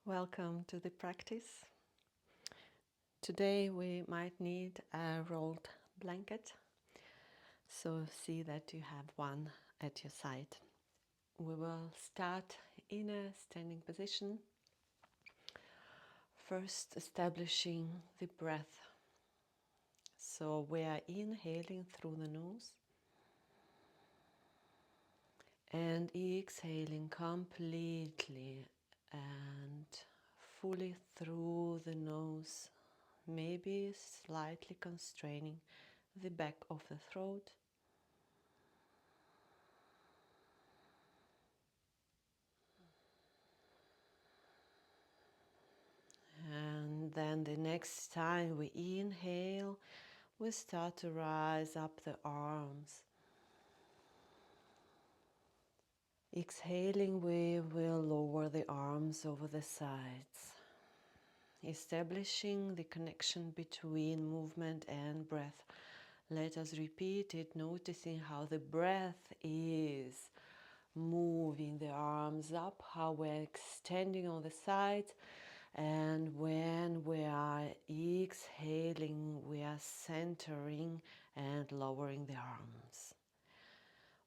Welcome to the practice. Today we might need a rolled blanket, so see that you have one at your side. We will start in a standing position, first establishing the breath. So we are inhaling through the nose and exhaling completely and fully through the nose, maybe slightly constraining the back of the throat. And then the next time we inhale, we start to rise up the arms. Exhaling, we will lower the arms over the sides, establishing the connection between movement and breath. Let us repeat it, noticing how the breath is moving the arms up, how we're extending on the sides, and when we are exhaling, we are centering and lowering the arms.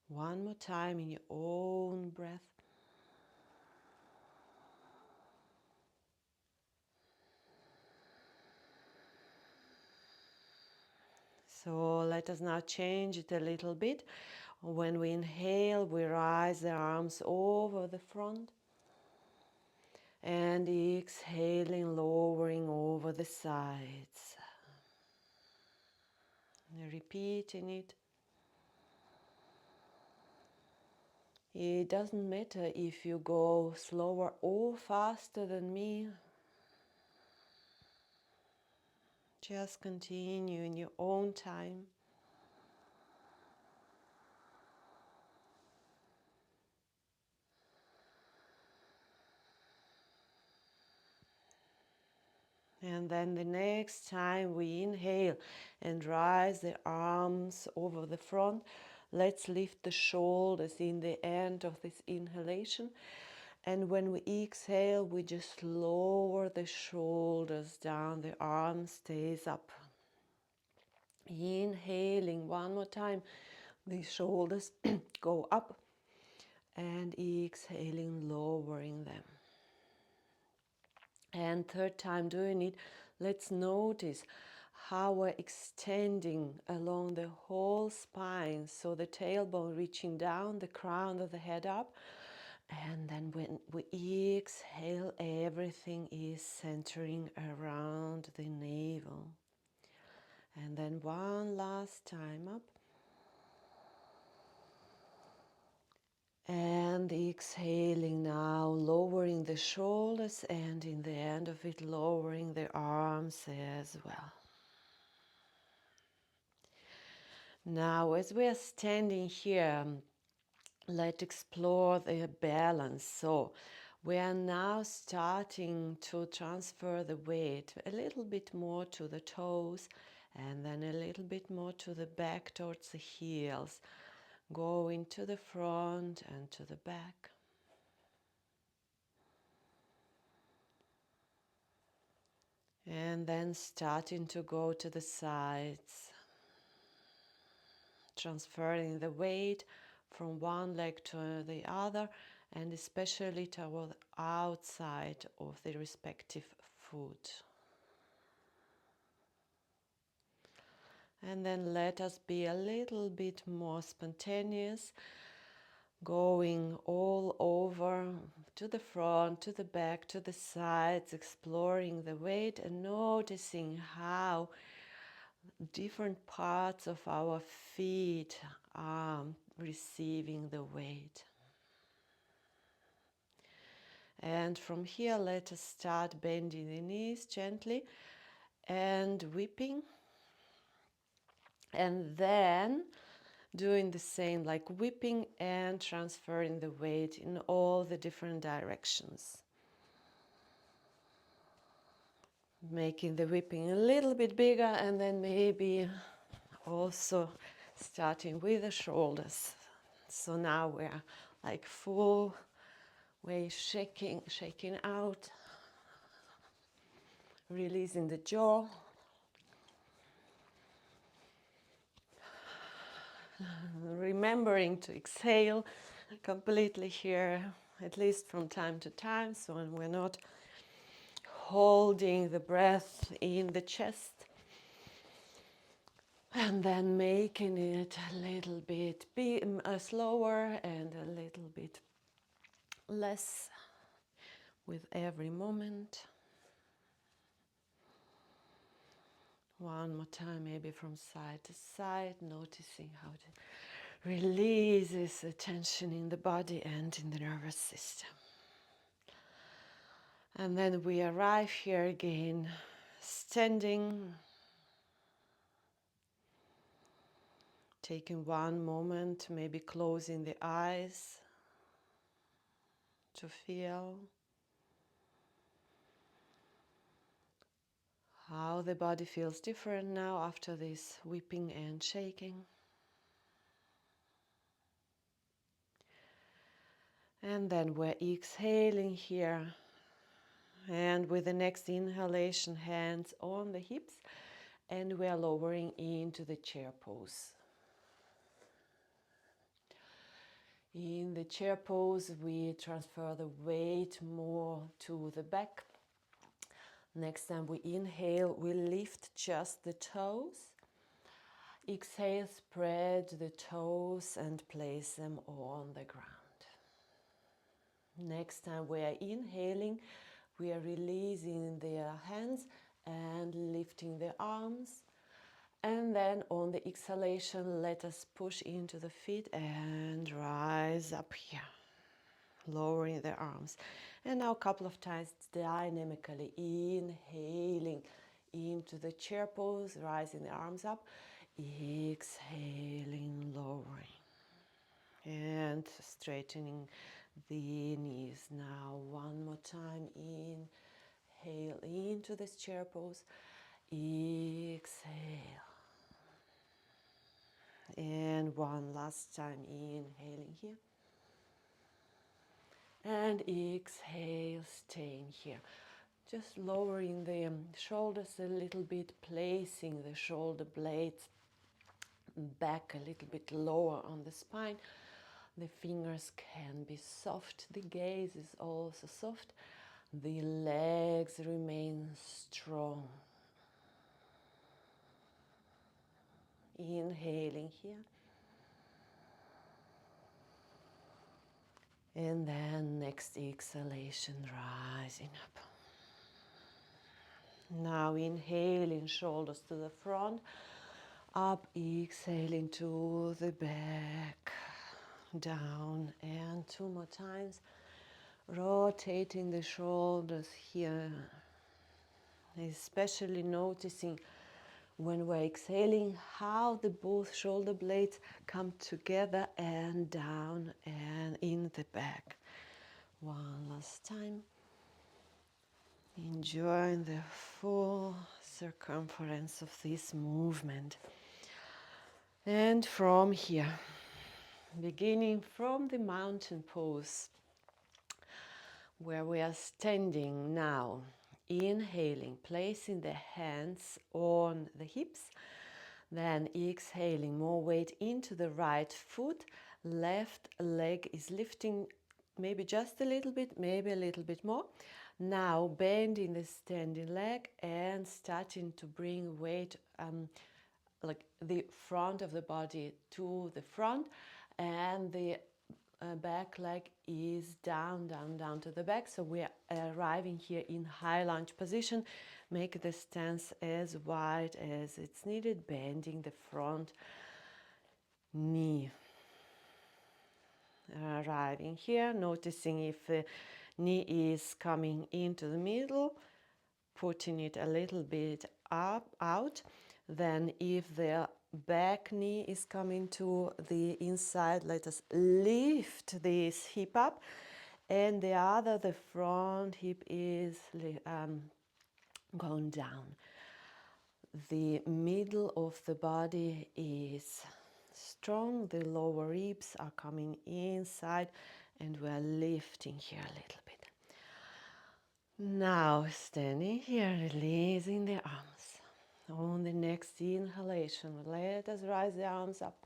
One more time in your own breath. So let us now change it a little bit. When we inhale, we rise the arms over the front. And exhaling, lowering over the sides. Repeating it. It doesn't matter if you go slower or faster than me. Just continue in your own time. And then the next time we inhale and rise the arms over the front, let's lift the shoulders in the end of this inhalation. And when we exhale, we just lower the shoulders down, the arm stays up. Inhaling one more time, the shoulders go up, and exhaling, lowering them. And third time doing it, let's notice how we're extending along the whole spine, so the tailbone reaching down, the crown of the head up. And then when we exhale, everything is centering around the navel. And then one last time up. And exhaling now, lowering the shoulders, and in the end of it, lowering the arms as well. Now, as we are standing here, let's explore the balance. So we are now starting to transfer the weight a little bit more to the toes, and then a little bit more to the back towards the heels, going to the front and to the back. And then starting to go to the sides, transferring the weight from one leg to the other, and especially toward the outside of the respective foot. And then let us be a little bit more spontaneous, going all over to the front, to the back, to the sides, exploring the weight and noticing how different parts of our feet are receiving the weight. And from here, let us start bending the knees gently and whipping. And then doing the same, like whipping and transferring the weight in all the different directions. Making the whipping a little bit bigger, and then maybe also starting with the shoulders. So now we're like full way shaking out Releasing the jaw. Remembering to exhale completely here, at least from time to time, so when we're not holding the breath in the chest, and then making it a little bit slower and a little bit less with every moment. One more time, maybe from side to side, noticing how it releases the tension in the body and in the nervous system. And then we arrive here again, standing, taking one moment, maybe closing the eyes to feel how the body feels different now after this whipping and shaking. And then we're exhaling here. And with the next inhalation, hands on the hips, and we're lowering into the chair pose. In the chair pose, we transfer the weight more to the back. Next time we inhale, we lift just the toes. Exhale, spread the toes and place them on the ground. Next time we are inhaling, we are releasing the hands and lifting the arms. And then on the exhalation, let us push into the feet and rise up here, lowering the arms. And now a couple of times dynamically inhaling into the chair pose, rising the arms up, exhaling, lowering, and straightening the knees. Now one more time, inhale into this chair pose, exhale. And one last time, inhaling here. And exhale, staying here. Just lowering the shoulders a little bit, placing the shoulder blades back a little bit lower on the spine. The fingers can be soft. The gaze is also soft. The legs remain strong. Inhaling here. And then next exhalation, rising up. Now inhaling, shoulders to the front, up, exhaling to the back, down, and two more times, rotating the shoulders here, especially noticing when we're exhaling how the both shoulder blades come together and down and in the back. One last time. Enjoying the full circumference of this movement. And from here, beginning from the mountain pose, where we are standing now, inhaling, placing the hands on the hips, then exhaling, more weight into the right foot, left leg is lifting maybe just a little bit, maybe a little bit more. Now bending the standing leg and starting to bring weight like the front of the body to the front, and the back leg is down, down, down to the back. So we are arriving here in high lunge position. Make the stance as wide as it's needed, bending the front knee. Arriving here, noticing if the knee is coming into the middle, putting it a little bit out. Then if the back knee is coming to the inside, let us lift this hip up, and the front hip is going down. The middle of the body is strong, the lower ribs are coming inside, and we're lifting here a little bit. Now standing here, releasing the arms. On the next inhalation, let us rise the arms up.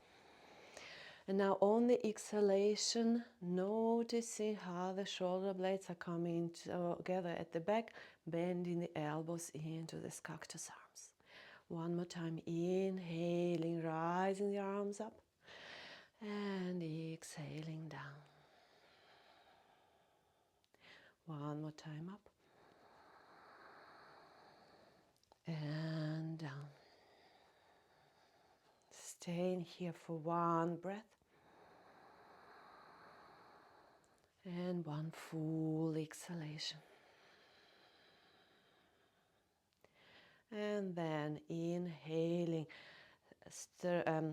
And now on the exhalation, noticing how the shoulder blades are coming together at the back, bending the elbows into this cactus arms. One more time, inhaling, rising the arms up, and exhaling down. One more time, up and down. Staying here for one breath and one full exhalation. And then inhaling,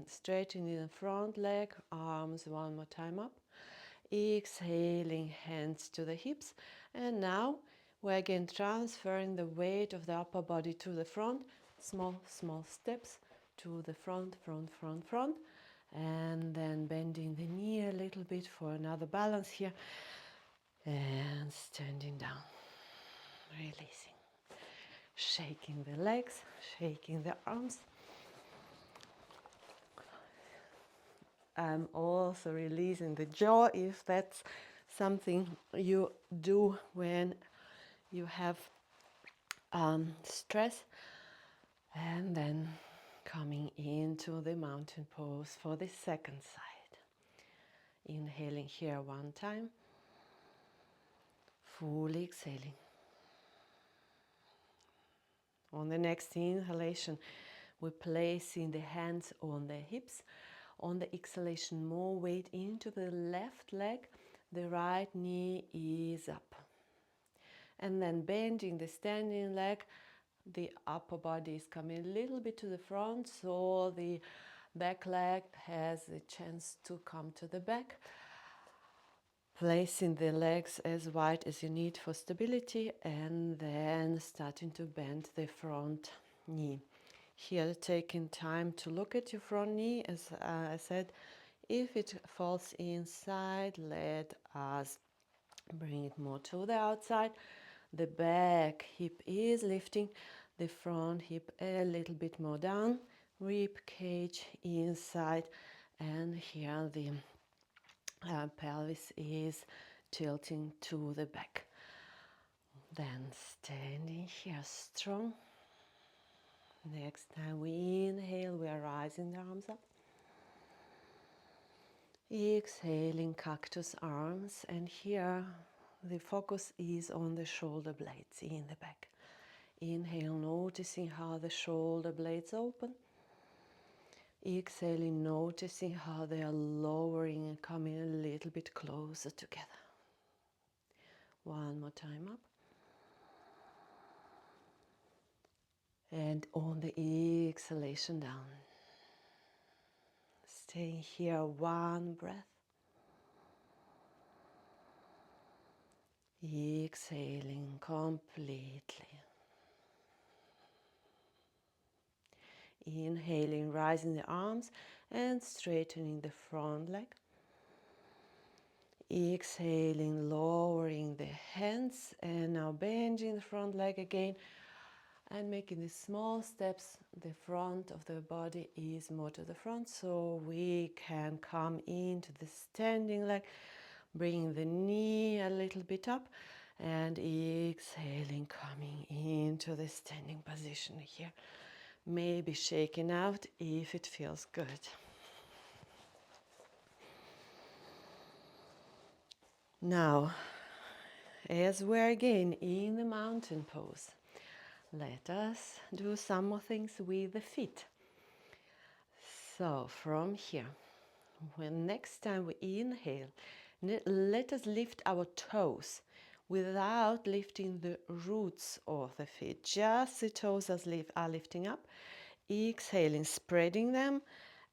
straightening the front leg, arms one more time up. Exhaling, hands to the hips. And now we're again transferring the weight of the upper body to the front. Small, small steps to the front, front, front, front. And then bending the knee a little bit for another balance here. And standing down, releasing. Shaking the legs, shaking the arms. I'm also releasing the jaw if that's something you do when you have stress. And then coming into the mountain pose for the second side. Inhaling here one time. Fully exhaling. On the next inhalation, we're placing the hands on the hips. On the exhalation, more weight into the left leg. The right knee is up. And then bending the standing leg. The upper body is coming a little bit to the front, so the back leg has a chance to come to the back. Placing the legs as wide as you need for stability, and then starting to bend the front knee. Here, taking time to look at your front knee. As I said, if it falls inside, let us bring it more to the outside. The back hip is lifting, the front hip a little bit more down, rib cage inside, and here the pelvis is tilting to the back. Then standing here strong. Next time we inhale, we are rising the arms up. Exhaling, cactus arms, and here the focus is on the shoulder blades in the back. Inhale, noticing how the shoulder blades open. Exhaling, noticing how they are lowering and coming a little bit closer together. One more time up. And on the exhalation down. Staying here one breath. Exhaling completely. Inhaling, rising the arms and straightening the front leg. Exhaling, lowering the hands, and now bending the front leg again and making these small steps. The front of the body is more to the front, so we can come into the standing leg, bringing the knee a little bit up, and exhaling, coming into the standing position here. Maybe shaking out if it feels good. Now, as we're again in the mountain pose, let us do some more things with the feet. So from here, when next time we inhale, let us lift our toes without lifting the roots of the feet. Just the toes are lifting up. Exhaling, spreading them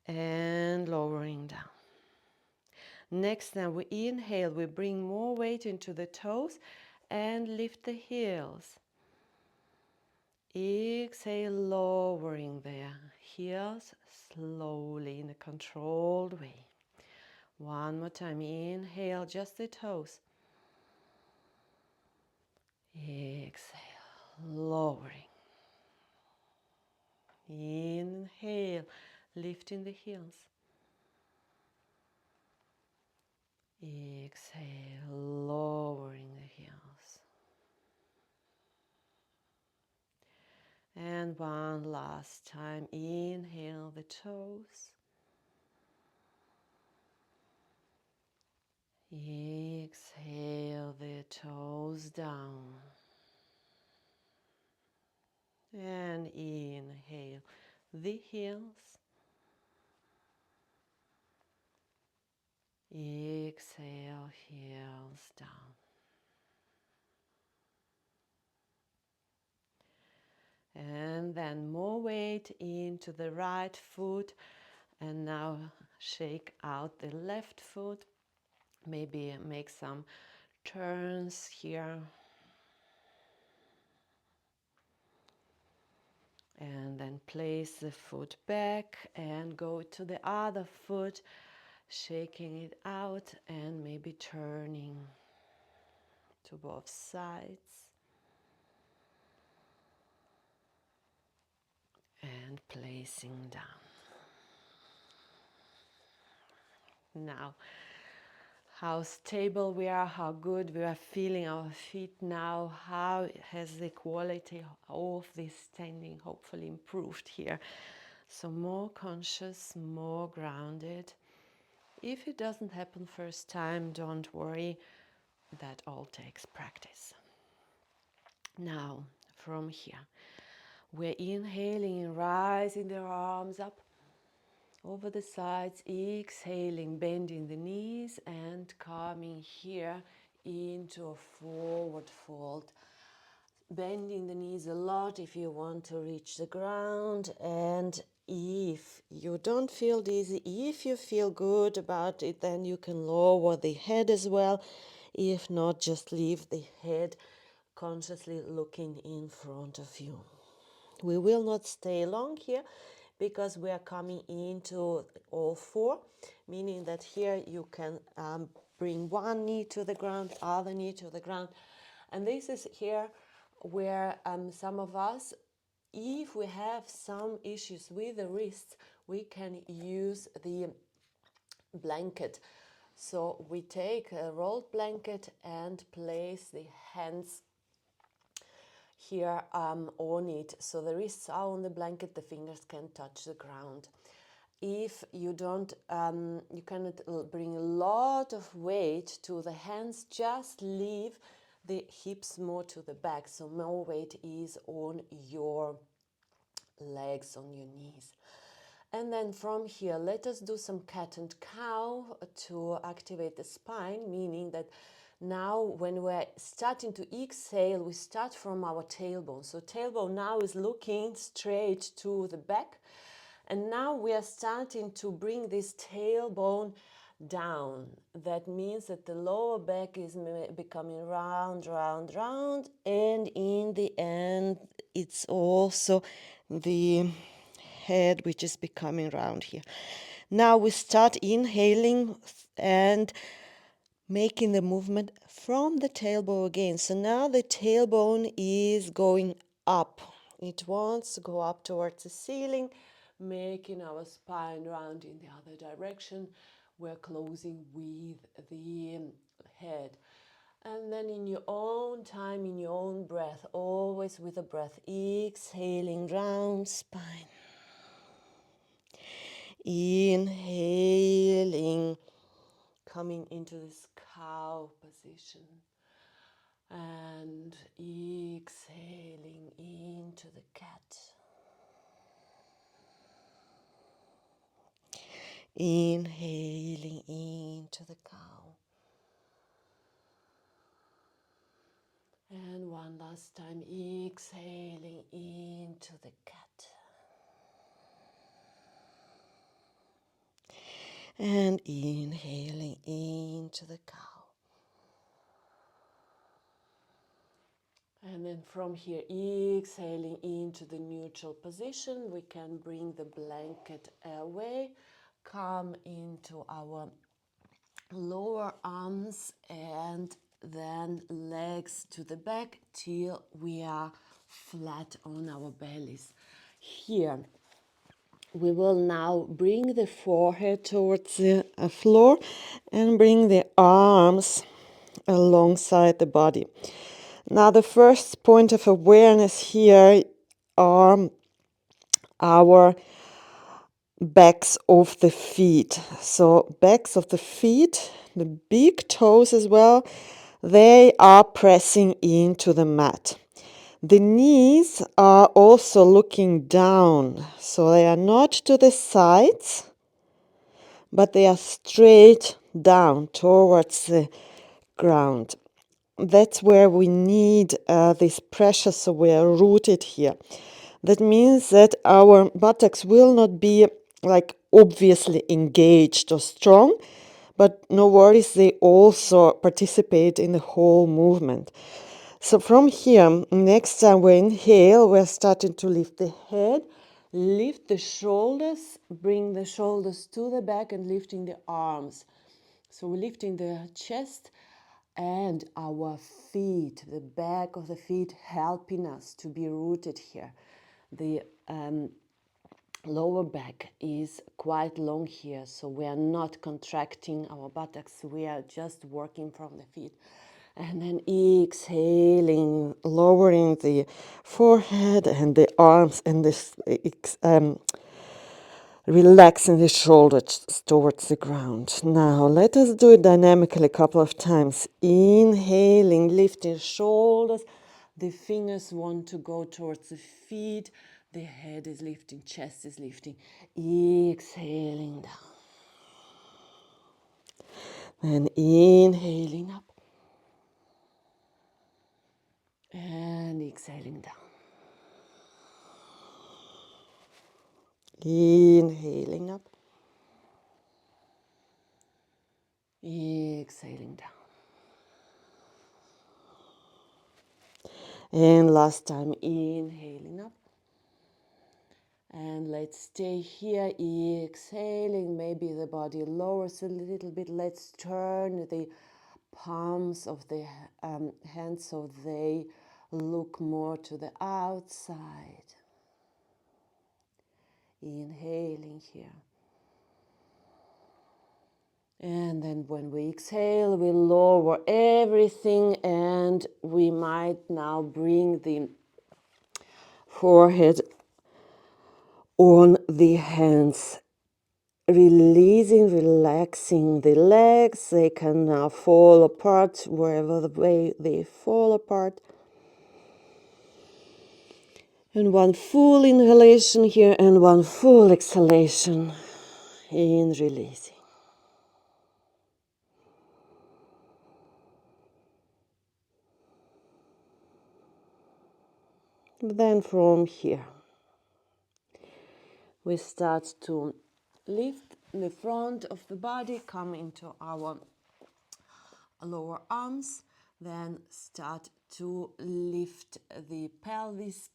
and lowering down. Next time we inhale, we bring more weight into the toes and lift the heels. Exhale, lowering the heels slowly in a controlled way. One more time, inhale, just the toes. Exhale, lowering. Inhale, lifting the heels. Exhale, lowering the heels. And one last time, inhale the toes. Exhale the toes down. And inhale the heels. Exhale, heels down. And then more weight into the right foot. And now shake out the left foot. Maybe make some turns here. And then place the foot back and go to the other foot, shaking it out and maybe turning to both sides. And placing down. Now, how stable we are, how good we are feeling our feet now, how has the quality of this standing hopefully improved here. So more conscious, more grounded. If it doesn't happen first time, don't worry, that all takes practice. Now, from here, we're inhaling and rising the arms up over the sides, exhaling, bending the knees and coming here into a forward fold. Bending the knees a lot if you want to reach the ground, and if you don't feel dizzy, if you feel good about it, then you can lower the head as well. If not, just leave the head consciously looking in front of you. We will not stay long here because we are coming into all four, meaning that here you can bring one knee to the ground, other knee to the ground. And this is here where some of us, if we have some issues with the wrists, we can use the blanket. So we take a rolled blanket and place the hands here on it. So the wrists are on the blanket, the fingers can touch the ground. If you don't, you cannot bring a lot of weight to the hands, just leave the hips more to the back. So more weight is on your legs, on your knees. And then from here, let us do some cat and cow to activate the spine, meaning that now when we're starting to exhale, we start from our tailbone. So tailbone now is looking straight to the back. And now we are starting to bring this tailbone down. That means that the lower back is becoming round, round, round. And in the end, it's also the head which is becoming round here. Now we start inhaling and making the movement from the tailbone again. So now the tailbone is going up. It wants to go up towards the ceiling, making our spine round in the other direction. We're closing with the head. And then in your own time, in your own breath, always with a breath, exhaling, round spine. Inhaling, coming into this cow position. And exhaling into the cat. Inhaling into the cow. And one last time, exhaling into the cat. And inhaling into the cow. And then from here, exhaling into the neutral position, we can bring the blanket away, come into our lower arms and then legs to the back till we are flat on our bellies. Here, we will now bring the forehead towards the floor and bring the arms alongside the body. Now, the first point of awareness here are our backs of the feet. So backs of the feet, the big toes as well, they are pressing into the mat. The knees are also looking down, so they are not to the sides, but they are straight down towards the ground. That's where we need this pressure, so we are rooted here. That means that our buttocks will not be like obviously engaged or strong, but no worries, they also participate in the whole movement. So from here, next time we inhale, we're starting to lift the head, lift the shoulders, bring the shoulders to the back and lifting the arms. So we're lifting the chest and our feet, the back of the feet, helping us to be rooted here. The lower back is quite long here, so we are not contracting our buttocks, we are just working from the feet. And then exhaling, lowering the forehead and the arms and this relaxing the shoulders towards the ground. Now let us do it dynamically a couple of times. Inhaling, lifting shoulders. The fingers want to go towards the feet. The head is lifting, chest is lifting. Exhaling down. Then inhaling up. And exhaling down. Inhaling up. Exhaling down. And last time, inhaling up. And let's stay here, exhaling. Maybe the body lowers a little bit. Let's turn the palms of the hands so they look more to the outside. Inhaling here. And then when we exhale, we lower everything and we might now bring the forehead on the hands, releasing, relaxing the legs. They can now fall apart wherever the way they fall apart. And one full inhalation here and one full exhalation in releasing. Then from here, we start to lift the front of the body, come into our lower arms, then start to lift the pelvis,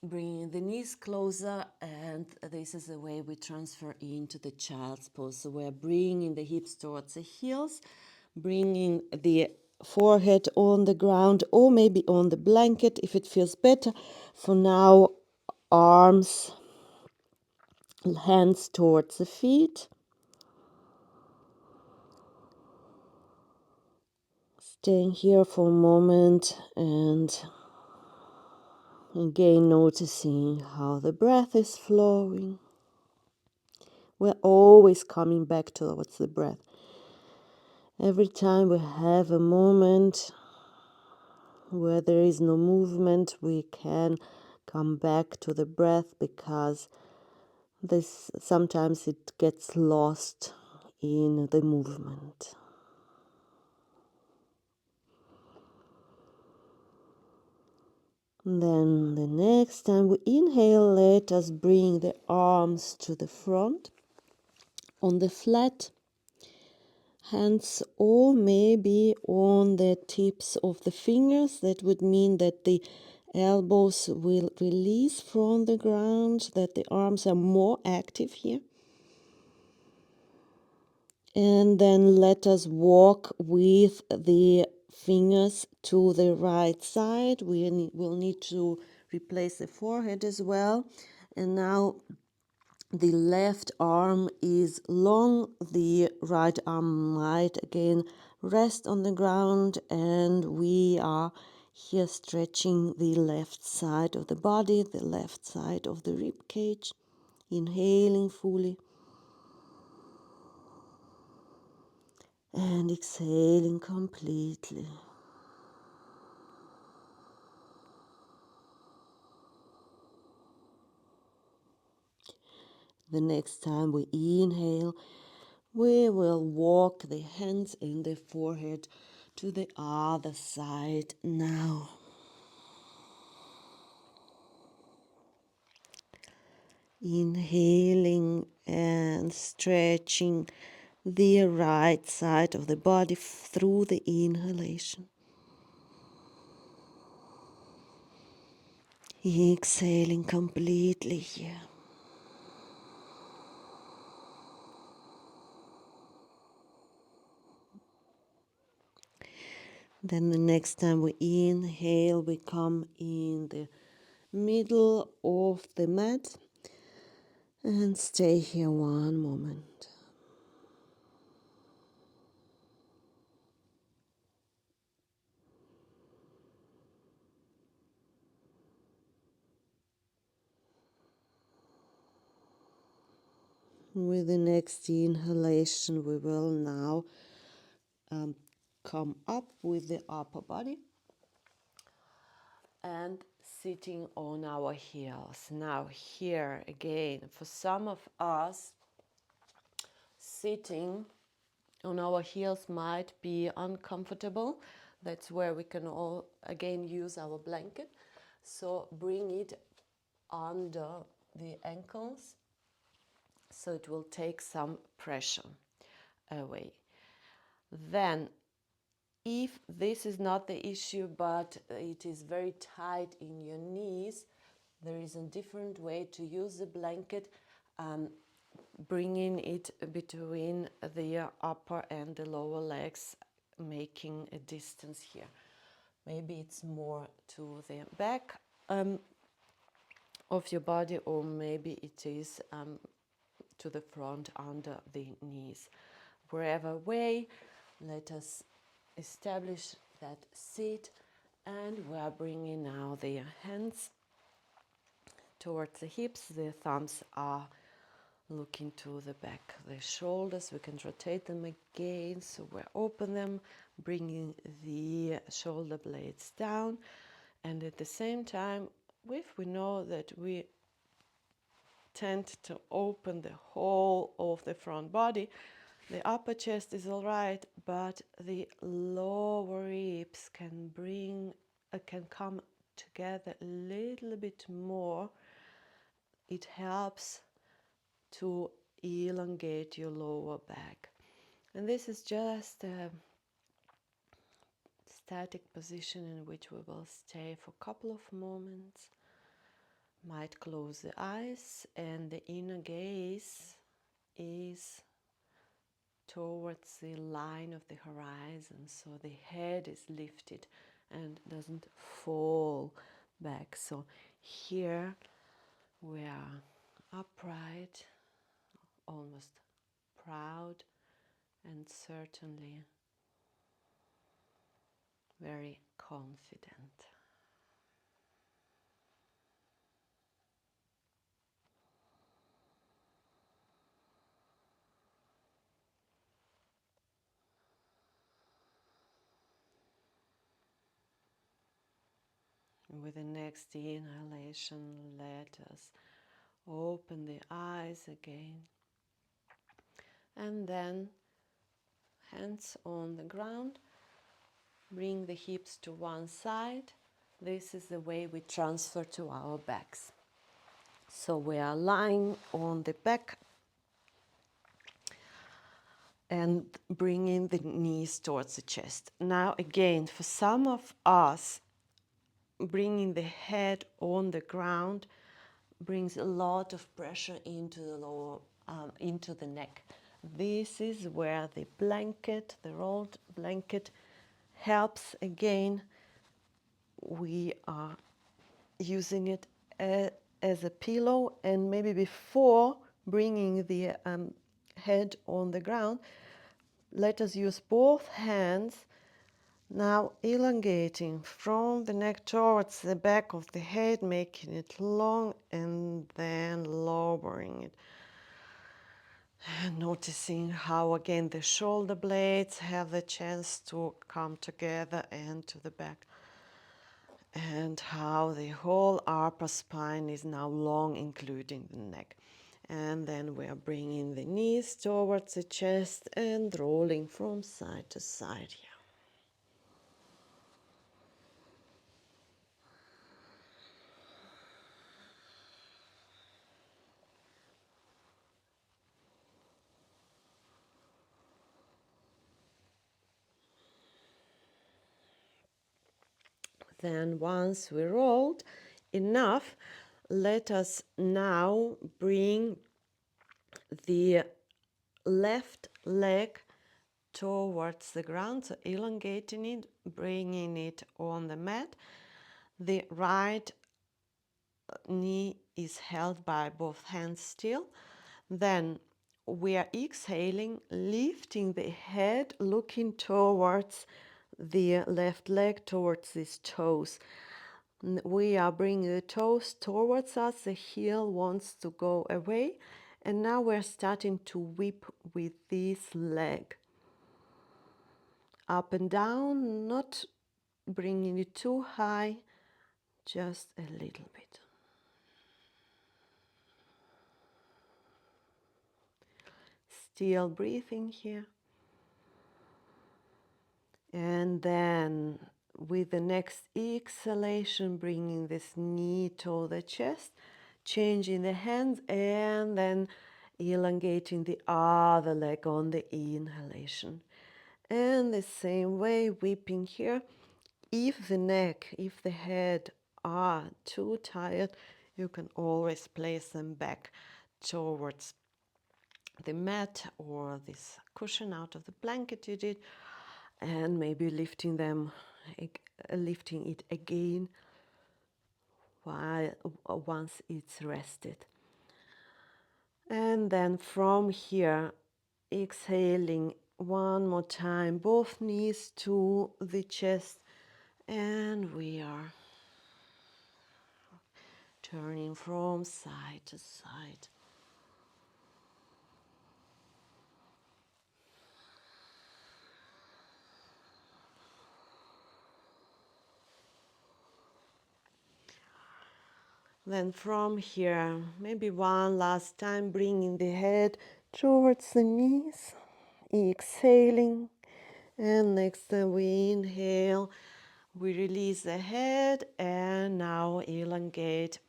bringing the knees closer, and this is the way we transfer into the child's pose. So we're bringing the hips towards the heels, bringing the forehead on the ground or maybe on the blanket if it feels better. For now, arms, hands towards the feet. Staying here for a moment and again noticing how the breath is flowing. We're always coming back towards the breath. Every time we have a moment where there is no movement, we can come back to the breath because this sometimes it gets lost in the movement. Then the next time we inhale, let us bring the arms to the front on the flat hands or maybe on the tips of the fingers. That would mean that the elbows will release from the ground, that the arms are more active here. And then let us walk with the fingers to the right side. Will need to replace the forehead as well. And now the left arm is long, the right arm might again rest on the ground, and we are here stretching the left side of the body, the left side of the rib cage. Inhaling fully and exhaling completely. The next time we inhale, we will walk the hands and the forehead to the other side now. Inhaling and stretching the right side of the body through the inhalation. Exhaling completely here. Then the next time we inhale, we come in the middle of the mat and stay here one moment. With the next inhalation, we will now come up with the upper body and sitting on our heels. Now here again, for some of us, sitting on our heels might be uncomfortable. That's where we can all again use our blanket. So bring it under the ankles so it will take some pressure away. Then if this is not the issue but it is very tight in your knees, there is a different way to use the blanket, bringing it between the upper and the lower legs, making a distance here. Maybe it's more to the back of your body, or maybe it is to the front under the knees. Wherever way, let us establish that sit, and we are bringing now the hands towards the hips. The thumbs are looking to the back. The shoulders, we can rotate them again, so we open them, bringing the shoulder blades down, and at the same time, if we know that we tend to open the whole of the front body, the upper chest is all right, but the lower ribs can come together a little bit more. It helps to elongate your lower back. And this is just a static position in which we will stay for a couple of moments. Might close the eyes, and the inner gaze is towards the line of the horizon, so the head is lifted and doesn't fall back. So here we are upright, almost proud, and certainly very confident. With the next inhalation, let us open the eyes again, and then hands on the ground, bring the hips to one side. This is the way we transfer to our backs. So we are lying on the back and bringing the knees towards the chest. Now again, for some of us, bringing the head on the ground brings a lot of pressure into the lower, into the neck. This is where the blanket, the rolled blanket, helps again. We are using it as a pillow, and maybe before bringing the head on the ground, let us use both hands, now elongating from the neck towards the back of the head, making it long, and then lowering it. And noticing how again the shoulder blades have the chance to come together and to the back. And how the whole upper spine is now long, including the neck. And then we are bringing the knees towards the chest and rolling from side to side here. Then once we rolled enough, let us now bring the left leg towards the ground, so elongating it, bringing it on the mat. The right knee is held by both hands still. Then we are exhaling, lifting the head, looking towards the left leg, towards these toes. We are bringing the toes towards us, the heel wants to go away, and now we're starting to whip with this leg. Up and down, not bringing it too high, just a little bit. Still breathing here. And then with the next exhalation, bringing this knee to the chest, changing the hands, and then elongating the other leg on the inhalation. And the same way, whipping here. If the neck, if the head are too tired, you can always place them back towards the mat or this cushion out of the blanket you did, and maybe lifting it again while once it's rested. And then from here, exhaling one more time, both knees to the chest, and we are turning from side to side. Then from here, maybe one last time, bringing the head towards the knees, exhaling, and next time we inhale, we release the head, and now elongate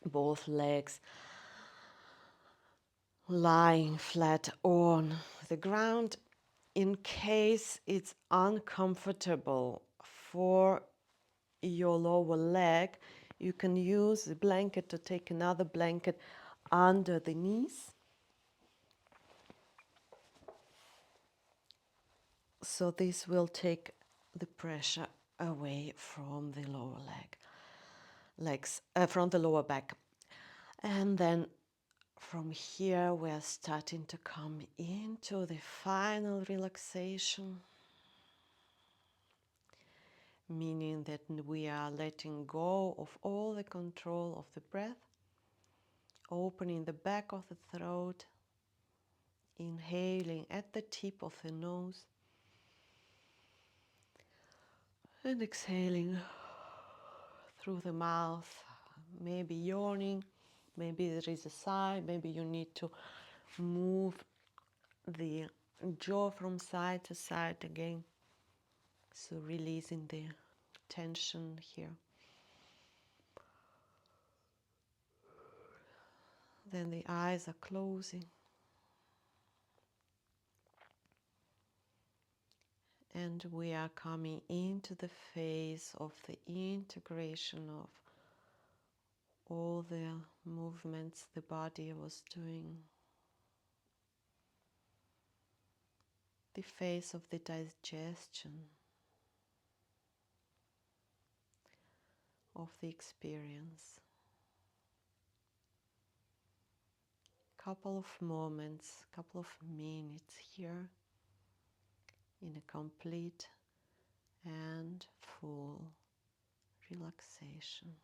both legs, lying flat on the ground. In case it's uncomfortable for your lower leg, you can use the blanket to take another blanket under the knees. So this will take the pressure away from the lower from the lower back. And then from here we're starting to come into the final relaxation, meaning that we are letting go of all the control of the breath, opening the back of the throat, inhaling at the tip of the nose, and exhaling through the mouth, maybe yawning, maybe there is a sigh, maybe you need to move the jaw from side to side again. So releasing the tension here. Then the eyes are closing. And we are coming into the phase of the integration of all the movements the body was doing. the phase of the digestion of the experience. Couple of moments, couple of minutes here in a complete and full relaxation.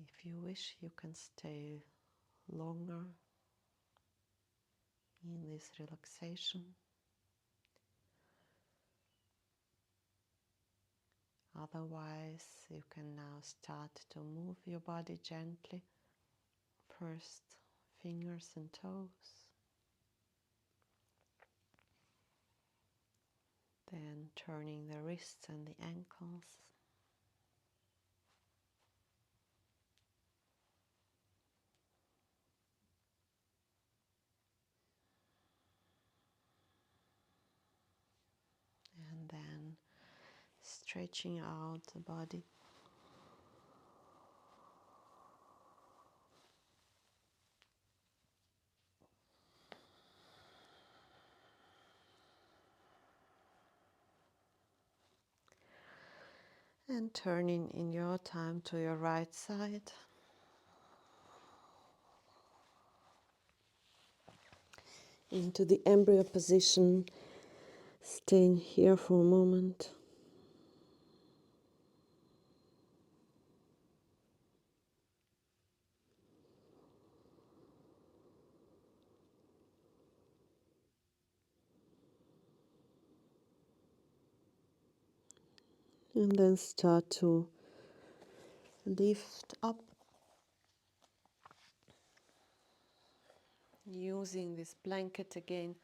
If you wish, you can stay longer in this relaxation. Otherwise, you can now start to move your body gently. First, fingers and toes. Then turning the wrists and the ankles. And then stretching out the body. And turning in your time to your right side. Into the embryo position, staying here for a moment. And then start to lift up, using this blanket again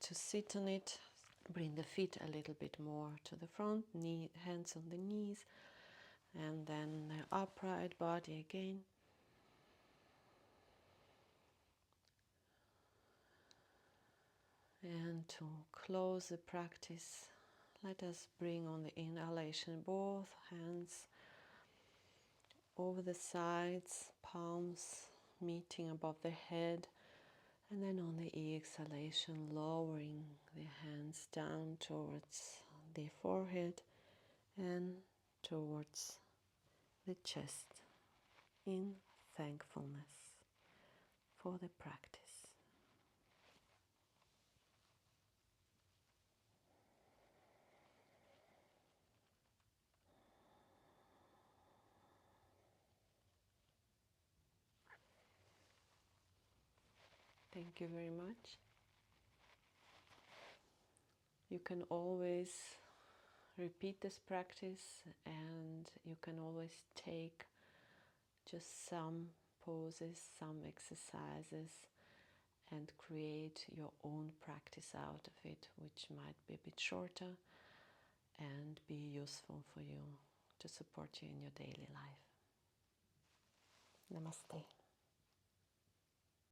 to sit on it. Bring the feet a little bit more to the front, hands on the knees, and then the upright body again. And to close the practice, let us bring on the inhalation both hands over the sides, palms meeting above the head, and then on the exhalation, lowering the hands down towards the forehead and towards the chest in thankfulness for the practice. Thank you very much. You can always repeat this practice, and you can always take just some poses, some exercises, and create your own practice out of it, which might be a bit shorter and be useful for you to support you in your daily life. Namaste.